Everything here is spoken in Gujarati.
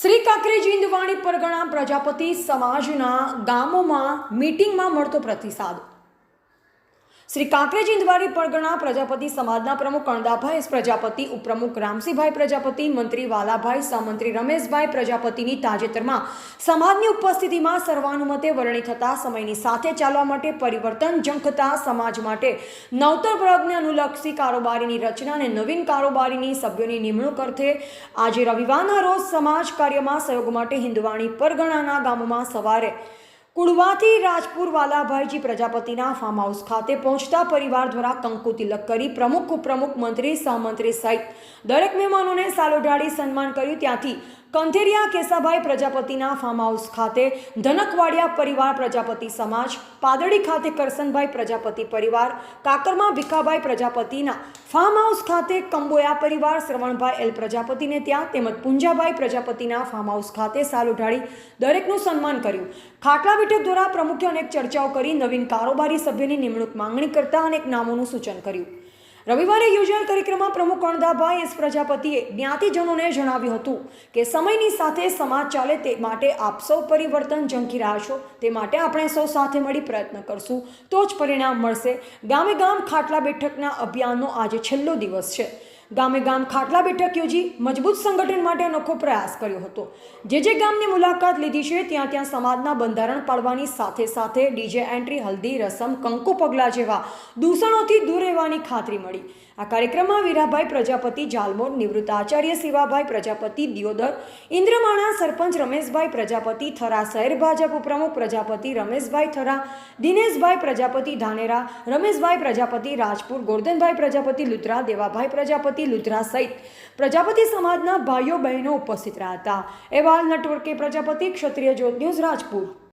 શ્રી કાંકરેજી ઇન્દવાણી પરગણા પ્રજાપતિ સમાજના ગામોમાં મીટિંગમાં મળતો પ્રતિસાદ। શ્રી કાંકરેજી ઇન્દવાણી પરગણા પ્રજાપતિ સમાજના પ્રમુખ કણદાભાઈ પ્રજાપતિ, ઉપપ્રમુખ રામસિંહભાઈ પ્રજાપતિ, મંત્રી વાલાભાઈ, સહમંત્રી રમેશભાઈ પ્રજાપતિની તાજેતરમાં સમાજની ઉપસ્થિતિમાં સર્વાનુમતે વરણી થતા સમયની સાથે ચાલવા માટે પરિવર્તન ઝંખતા સમાજ માટે નવતર પ્રયોગને અનુલક્ષી કારોબારીની રચના અને નવીન કારોબારીની સભ્યોની નિમણૂક અર્થે આજે રવિવારના રોજ સમાજ કાર્યમાં સહયોગ માટે હિન્દવાણી પરગણાના ગામોમાં સવારે કુડવાથી રાજપુર વાલાભાઈજી પ્રજાપતિના ફાર્મ હાઉસ ખાતે પહોંચતા પરિવાર દ્વારા કંકુ તિલક કરી પ્રમુખ, ઉપપ્રમુખ, મંત્રી, સહમંત્રી સહિત દરેક મહેમાનોને સાલ ઓઢાડી સન્માન કર્યું। ત્યાંથી કંથેરિયા કેસાભાઈ પ્રજાપતિના ફાર્મ હાઉસ ખાતે ધનકવાડિયા પરિવાર પ્રજાપતિ સમાજ, પાદડી ખાતે કરસનભાઈ પ્રજાપતિ પરિવાર, કાકરમાં ભીખાભાઈ પ્રજાપતિના ફાર્મ હાઉસ ખાતે કંબોયા પરિવાર, શ્રવણભાઈ એલ પ્રજાપતિને ત્યાં તેમજ પુંજાભાઈ પ્રજાપતિના ફાર્મ હાઉસ ખાતે સાલ ઉઢાડી દરેકનું સન્માન કર્યું। ખાટલા બેઠક દ્વારા પ્રમુખે અનેક ચર્ચાઓ કરી નવીન કારોબારી સભ્યની નિમણૂક માંગણી કરતા અનેક નામોનું સૂચન કર્યું। રવિવારે યોજાયેલ કાર્યક્રમમાં પ્રમુખ કણદાભાઈ પ્રજાપતિએ જ્ઞાતિજનોને જણાવ્યું હતું કે સમયની સાથે સમાજ ચાલે તે માટે આપ સૌ પરિવર્તન ઝંખી રહ્યા છો, તે માટે આપણે સૌ સાથે મળી પ્રયત્ન કરશું તો જ પરિણામ મળશે। ગામે ગામ ખાટલા બેઠકના અભિયાનનો આજે છેલ્લો દિવસ છે। ગામે ગામ ખાટલા બેઠક યોજી મજબૂત સંગઠન માટે અનોખો પ્રયાસ કર્યો હતો। જે ગામની મુલાકાત લીધી છે ત્યાં ત્યાં સમાજના બંધારણ પાળવાની સાથે સાથે ડીજે એન્ટ્રી, હલ્દી રસમ, કંકુ પગલા જેવા દૂષણોથી દૂર રહેવાની ખાતરી મળી। આ કાર્યક્રમમાં વીરાભાઈ પ્રજાપતિ જાલમોર, નિવૃત્ત આચાર્ય શિવાભાઈ પ્રજાપતિ દિયોદર, ઇન્દ્રમાણા સરપંચ રમેશભાઈ પ્રજાપતિ થરા, શહેર ભાજપ ઉપપ્રમુખ પ્રજાપતિ રમેશભાઈ થરા, દિનેશભાઈ પ્રજાપતિ ધાનેરા, રમેશભાઈ પ્રજાપતિ રાજપુર, ગોરધનભાઈ પ્રજાપતિ લુદ્રા, દેવાભાઈ પ્રજાપતિ લુદ્રા સહિત પ્રજાપતિ સમાજના ભાઈઓ બહેનો ઉપસ્થિત રહ્યા હતા। અહેવાલ નટવર કે પ્રજાપતિ, ક્ષત્રિય જ્યોત ન્યૂઝ, રાજપુર।